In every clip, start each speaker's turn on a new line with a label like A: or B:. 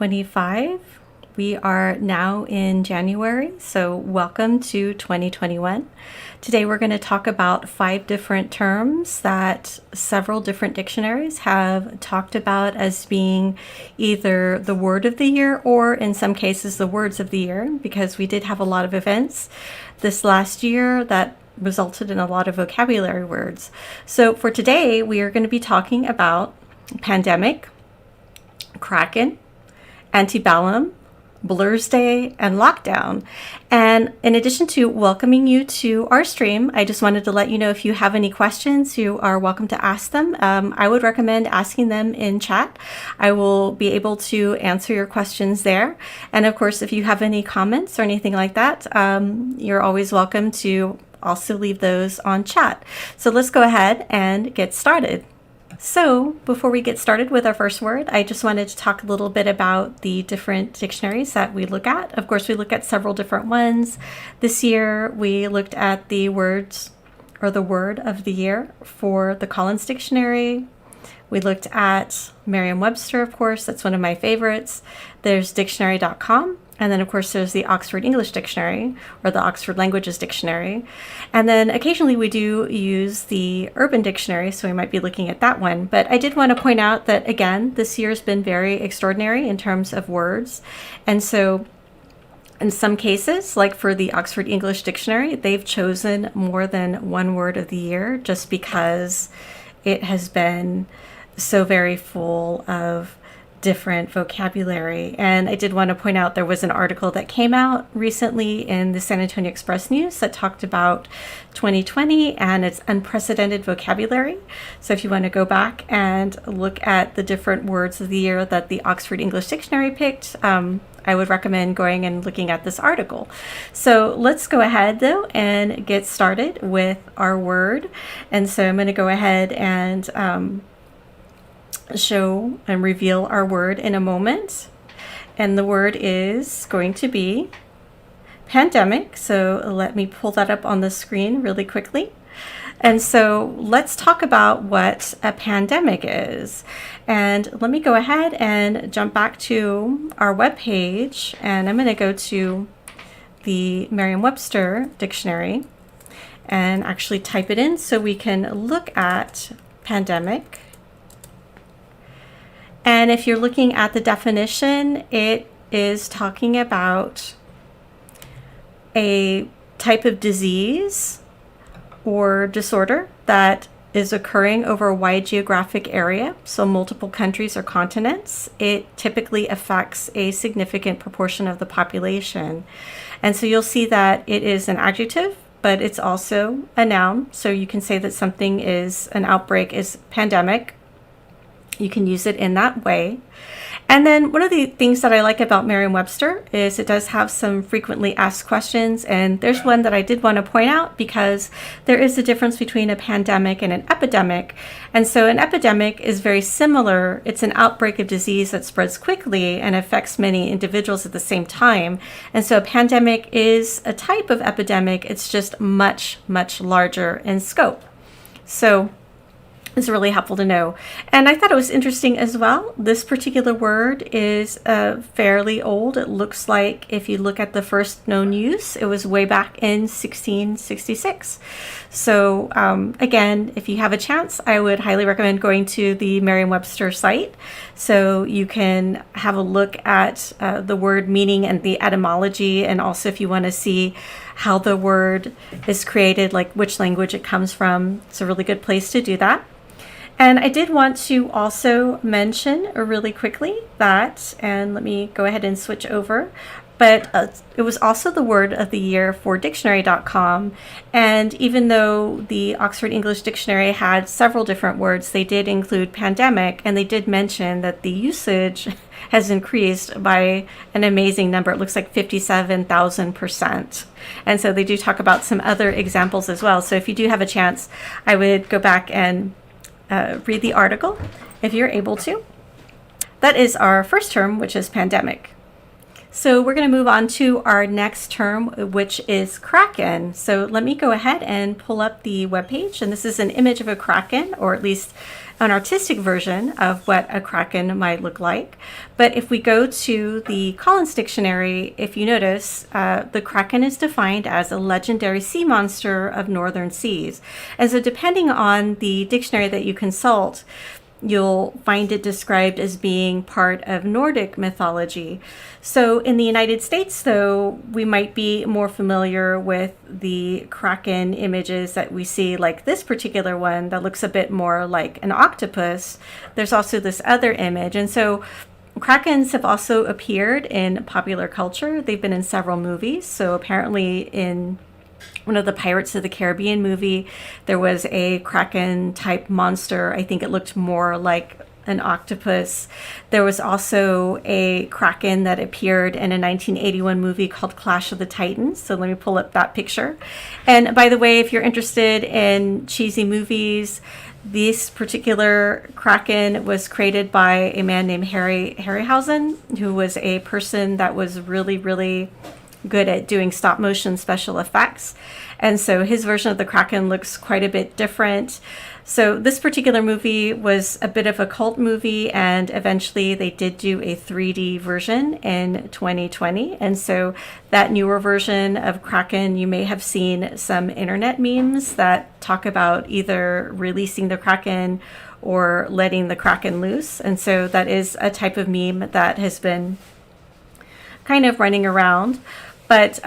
A: 2025. We are now in January, so welcome to 2021. Today we're going to talk about 5 different terms that several different dictionaries have talked about as being either the word of the year or in some cases the words of the year, because we did have a lot of events this last year that resulted in a lot of vocabulary words. So for today, we are going to be talking about pandemic, Kraken, antebellum, Blur's Day, and lockdown. And in addition to welcoming you to our stream, I just wanted to let you know if you have any questions, you are welcome to ask them. I would recommend asking them in chat. I will be able to answer your questions there. And of course, if you have any comments or anything like that, you're always welcome to also leave those on chat. So let's go ahead and get started. So before we get started with our first word, I just wanted to talk a little bit about the different dictionaries that we look at. Of course, we look at several different ones. This year, we looked at the words or the word of the year for the Collins Dictionary. We looked at Merriam-Webster, of course, that's one of my favorites. There's dictionary.com. And then, of course, there's the Oxford English Dictionary or the Oxford Languages Dictionary. And then occasionally we do use the Urban Dictionary, so we might be looking at that one. But I did want to point out that, again, this year's been very extraordinary in terms of words. And so in some cases, like for the Oxford English Dictionary, they've chosen more than one word of the year just because it has been so very full of different vocabulary. And I did want to point out there was an article that came out recently in the San Antonio Express News that talked about 2020 and its unprecedented vocabulary. So if you want to go back and look at the different words of the year that the Oxford English Dictionary picked, I would recommend going and looking at this article. So let's go ahead though and get started with our word. And so I'm going to go ahead and show and reveal our word in a moment. And the word is going to be pandemic. So let me pull that up on the screen really quickly. And so let's talk about what a pandemic is. And let me go ahead and jump back to our webpage. And I'm going to go to the Merriam-Webster dictionary and actually type it in so we can look at pandemic. And if you're looking at the definition, it is talking about a type of disease or disorder that is occurring over a wide geographic area, so multiple countries or continents. It typically affects a significant proportion of the population. And so you'll see that it is an adjective, but it's also a noun. So you can say that something is an outbreak is pandemic. You can use it in that way. And then one of the things that I like about Merriam-Webster is it does have some frequently asked questions. And there's one that I did want to point out because there is a difference between a pandemic and an epidemic. And so an epidemic is very similar. It's an outbreak of disease that spreads quickly and affects many individuals at the same time. And so a pandemic is a type of epidemic. It's just much, much larger in scope. So it's really helpful to know. And I thought it was interesting as well. This particular word is fairly old. It looks like if you look at the first known use, it was way back in 1666. So again, if you have a chance, I would highly recommend going to the Merriam-Webster site so you can have a look at the word meaning and the etymology, and also if you want to see how the word is created, like which language it comes from. It's a really good place to do that. And I did want to also mention really quickly that, and let me go ahead and switch over, but it was also the word of the year for dictionary.com. And even though the Oxford English Dictionary had several different words, they did include pandemic, and they did mention that the usage has increased by an amazing number. It looks like 57,000%. And so they do talk about some other examples as well. So if you do have a chance, I would go back and read the article if you're able to. That is our first term, which is pandemic. So we're going to move on to our next term, which is Kraken. So let me go ahead and pull up the webpage. And this is an image of a Kraken, or at least an artistic version of what a kraken might look like. But if we go to the Collins Dictionary, if you notice, the kraken is defined as a legendary sea monster of northern seas. And so depending on the dictionary that you consult, you'll find it described as being part of Nordic mythology. So in the United States, though, we might be more familiar with the kraken images that we see, like this particular one that looks a bit more like an octopus. There's also this other image. And so krakens have also appeared in popular culture. They've been in several movies. So apparently in one of the Pirates of the Caribbean movie, there was a kraken type monster. I think it looked more like an octopus. There was also a kraken that appeared in a 1981 movie called Clash of the Titans. So let me pull up that picture. And by the way, if you're interested in cheesy movies, this particular kraken was created by a man named Harry Harryhausen, who was a person that was really good at doing stop motion special effects. And so his version of the kraken looks quite a bit different. So this particular movie was a bit of a cult movie, and eventually they did do a 3D version in 2020. And so that newer version of kraken, you may have seen some internet memes that talk about either releasing the kraken or letting the kraken loose. And so that is a type of meme that has been kind of running around. But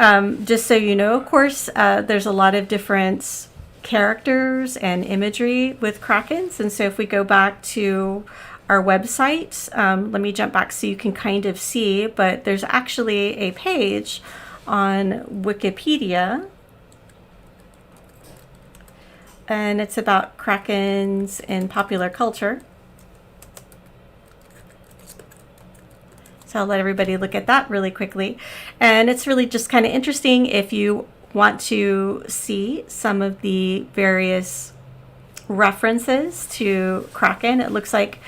A: just so you know, of course, there's a lot of different characters and imagery with krakens. And so if we go back to our website, let me jump back so you can kind of see, but there's actually a page on Wikipedia, and it's about krakens in popular culture. So I'll let everybody look at that really quickly. And it's really just kind of interesting if you want to see some of the various references to kraken. It looks like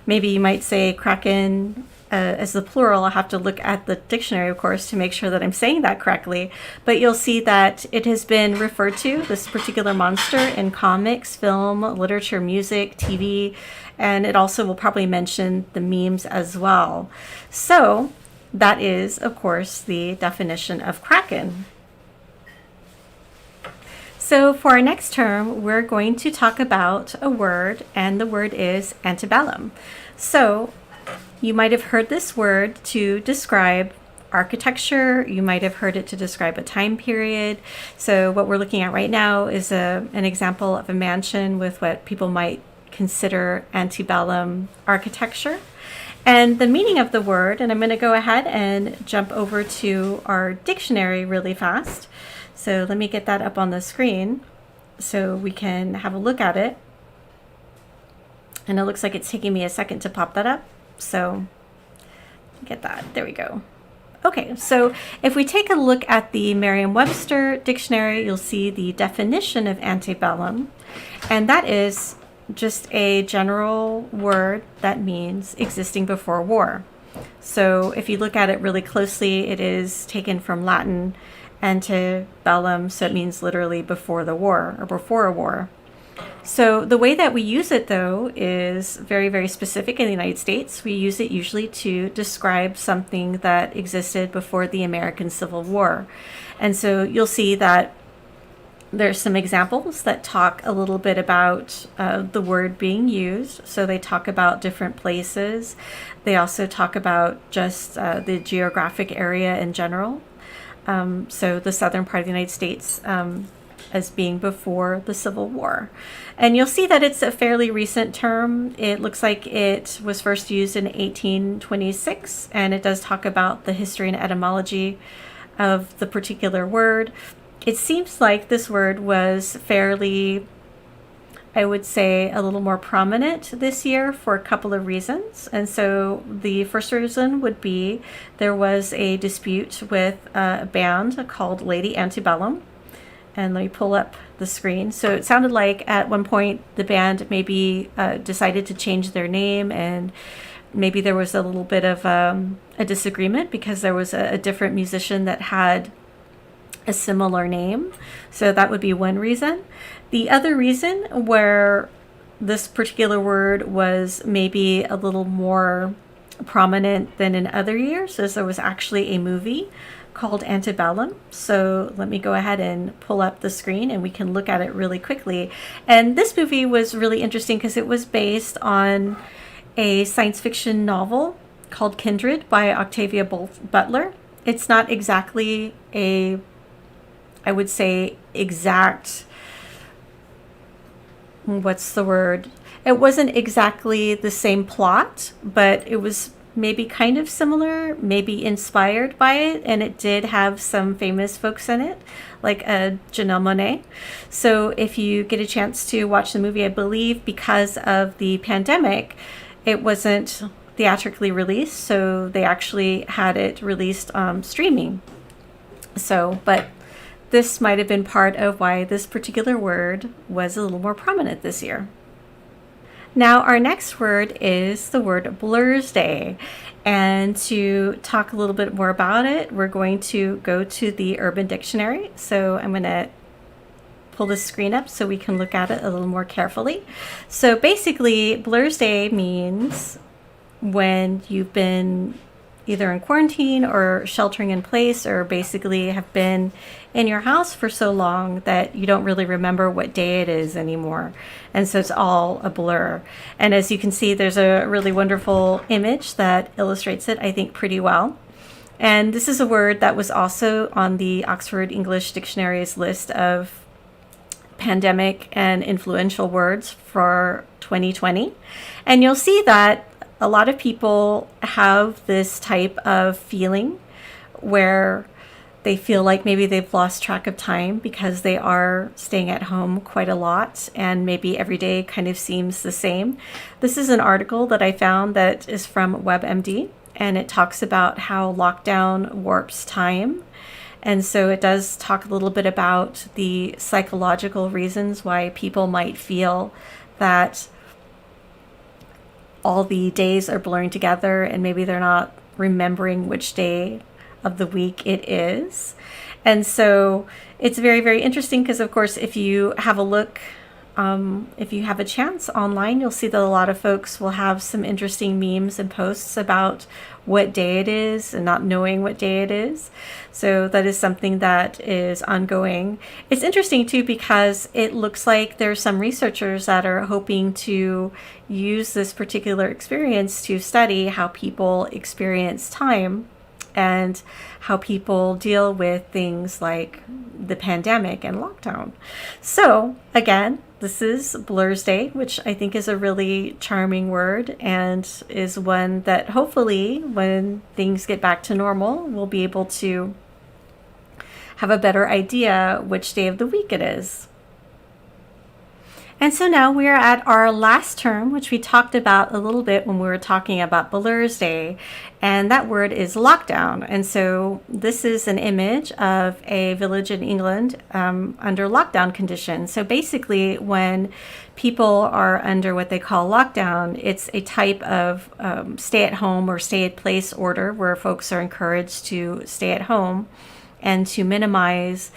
A: maybe you might say kraken as the plural. I'll have to look at the dictionary, of course, to make sure that I'm saying that correctly. But you'll see that it has been referred to, this particular monster, in comics, film, literature, music, TV, and it also will probably mention the memes as well. So that is, of course, the definition of kraken. So for our next term, we're going to talk about a word, and the word is antebellum. So you might have heard this word to describe architecture. You might have heard it to describe a time period. So what we're looking at right now is an example of a mansion with what people might consider antebellum architecture. And the meaning of the word, and I'm going to go ahead and jump over to our dictionary really fast. So let me get that up on the screen so we can have a look at it. And it looks like it's taking me a second to pop that up. So get that. There we go. Okay, so if we take a look at the Merriam-Webster dictionary, you'll see the definition of antebellum, and that is just a general word that means existing before war. So if you look at it really closely, it is taken from Latin antebellum, so it means literally before the war or before a war. So the way that we use it, though, is very specific in the United States. We use it usually to describe something that existed before the American Civil War. And so you'll see that there's some examples that talk a little bit about the word being used. So they talk about different places. They also talk about just the geographic area in general. So the southern part of the United States as being before the Civil War. And you'll see that it's a fairly recent term. It looks like it was first used in 1826, and it does talk about the history and etymology of the particular word. It seems like this word was fairly, I would say, a little more prominent this year for a couple of reasons. And so the first reason would be there was a dispute with a band called Lady Antebellum. And let me pull up the screen. So it sounded like at one point the band maybe decided to change their name, and maybe there was a little bit of a disagreement because there was a different musician that had a similar name. So that would be one reason. The other reason where this particular word was maybe a little more prominent than in other years, as there was actually a movie called Antebellum. So let me go ahead and pull up the screen and we can look at it really quickly. And this movie was really interesting because it was based on a science fiction novel called Kindred by Octavia Butler. It's not exactly a, I would say, exact, what's the word? It wasn't exactly the same plot, but it was maybe kind of similar, maybe inspired by it, and it did have some famous folks in it, like Janelle Monáe. So if you get a chance to watch the movie, I believe because of the pandemic, it wasn't theatrically released, so they actually had it released streaming. So, but this might have been part of why this particular word was a little more prominent this year. Now, our next word is the word Blursday. And to talk a little bit more about it, we're going to go to the Urban Dictionary. So I'm going to pull the screen up so we can look at it a little more carefully. So basically, Blursday means when you've been either in quarantine or sheltering in place, or basically have been in your house for so long that you don't really remember what day it is anymore. And so it's all a blur. And as you can see, there's a really wonderful image that illustrates it, I think, pretty well. And this is a word that was also on the Oxford English Dictionary's list of pandemic and influential words for 2020. And you'll see that a lot of people have this type of feeling where they feel like maybe they've lost track of time because they are staying at home quite a lot and maybe every day kind of seems the same. This is an article that I found that is from WebMD, and it talks about how lockdown warps time. And so it does talk a little bit about the psychological reasons why people might feel that all the days are blurring together and maybe they're not remembering which day of the week it is. And so it's very, very interesting because, of course, if you have a look, if you have a chance online, you'll see that a lot of folks will have some interesting memes and posts about what day it is and not knowing what day it is. So that is something that is ongoing. It's interesting too because it looks like there's some researchers that are hoping to use this particular experience to study how people experience time and how people deal with things like the pandemic and lockdown. So again, this is Blursday, which I think is a really charming word and is one that hopefully when things get back to normal, we'll be able to have a better idea which day of the week it is. And so now we are at our last term, which we talked about a little bit when we were talking about Blursday, and that word is lockdown. And so this is an image of a village in England under lockdown conditions. So basically, when people are under what they call lockdown, it's a type of stay-at-home or stay-at-place order where folks are encouraged to stay at home and to minimize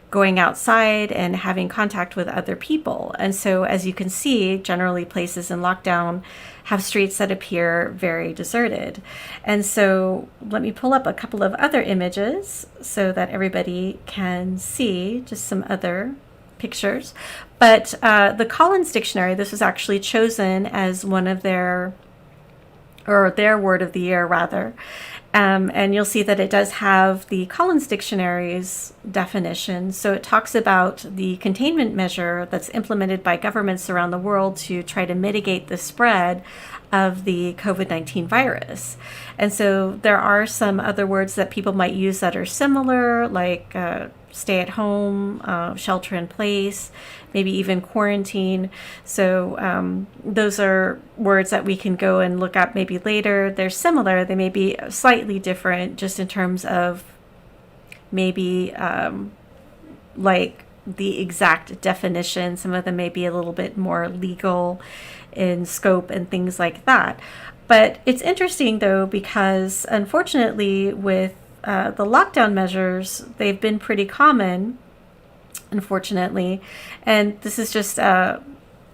A: going outside and having contact with other people. And so as you can see, generally places in lockdown have streets that appear very deserted. And so let me pull up a couple of other images so that everybody can see just some other pictures. But the Collins Dictionary, this was actually chosen as one of their word of the year rather. And you'll see that it does have the Collins Dictionary's definition. So it talks about the containment measure that's implemented by governments around the world to try to mitigate the spread of the COVID-19 virus. And so there are some other words that people might use that are similar, like stay at home, shelter in place, maybe even quarantine. So those are words that we can go and look up maybe later. They're similar. They may be slightly different just in terms of maybe like the exact definition. Some of them may be a little bit more legal in scope and things like that. But it's interesting though, because unfortunately with the lockdown measures, they've been pretty common, unfortunately. And this is just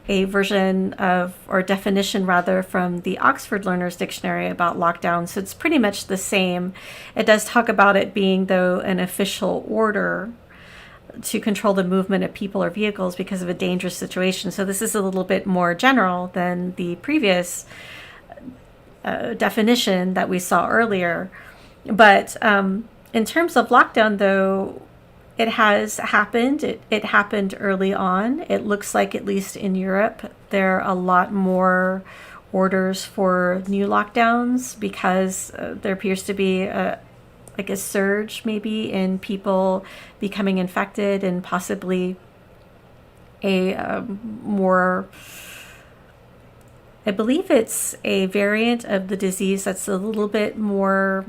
A: a version of, or definition rather, from the Oxford Learner's Dictionary about lockdown. So it's pretty much the same. It does talk about it being, though, an official order to control the movement of people or vehicles because of a dangerous situation. So this is a little bit more general than the previous definition that we saw earlier. But in terms of lockdown, though, it has happened. It happened early on. It looks like, at least in Europe, there are a lot more orders for new lockdowns because there appears to be a surge maybe in people becoming infected, and possibly a more, I believe it's a variant of the disease that's a little bit more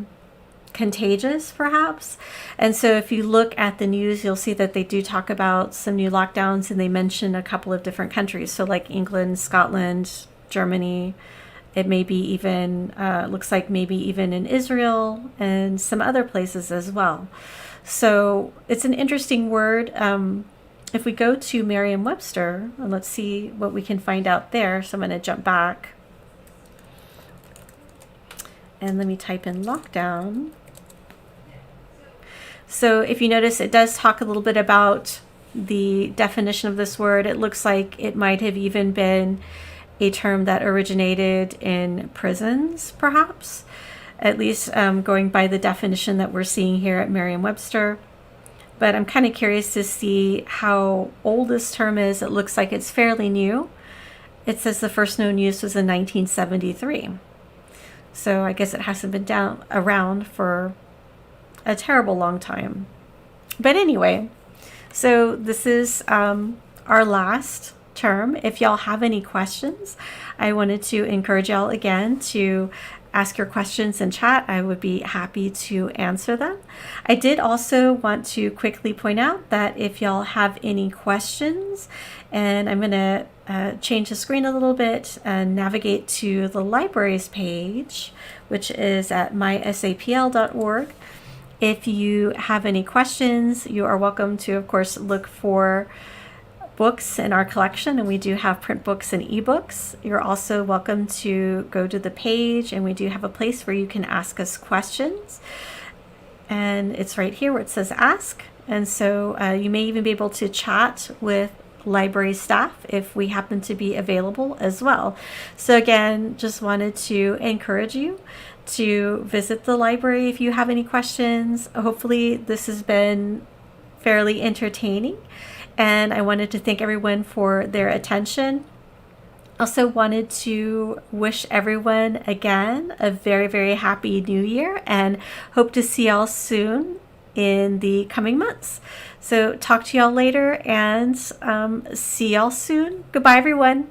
A: contagious, perhaps. And so if you look at the news, you'll see that they do talk about some new lockdowns, and they mention a couple of different countries. So like England, Scotland, Germany, it may be even, looks like maybe even in Israel and some other places as well. So it's an interesting word. If we go to Merriam-Webster, and let's see what we can find out there. So I'm going to jump back. And let me type in lockdown. So if you notice, it does talk a little bit about the definition of this word. It looks like it might have even been a term that originated in prisons, perhaps, at least going by the definition that we're seeing here at Merriam-Webster. But I'm kind of curious to see how old this term is. It looks like it's fairly new. It says the first known use was in 1973. So I guess it hasn't been around for a terrible long time. But anyway, so this is our last term. If y'all have any questions, I wanted to encourage y'all again to ask your questions in chat. I would be happy to answer them. I did also want to quickly point out that if y'all have any questions, and I'm going to change the screen a little bit and navigate to the libraries page, which is at mysapl.org. If you have any questions, you are welcome to, of course, look for books in our collection, and we do have print books and ebooks. You're also welcome to go to the page, and we do have a place where you can ask us questions. And it's right here where it says ask. And so you may even be able to chat with library staff if we happen to be available as well. So again, just wanted to encourage you to visit the library if you have any questions. Hopefully this has been fairly entertaining, and I wanted to thank everyone for their attention. Also wanted to wish everyone again a very, very happy new year, and hope to see y'all soon in the coming months. So talk to y'all later, and see y'all soon. Goodbye, everyone.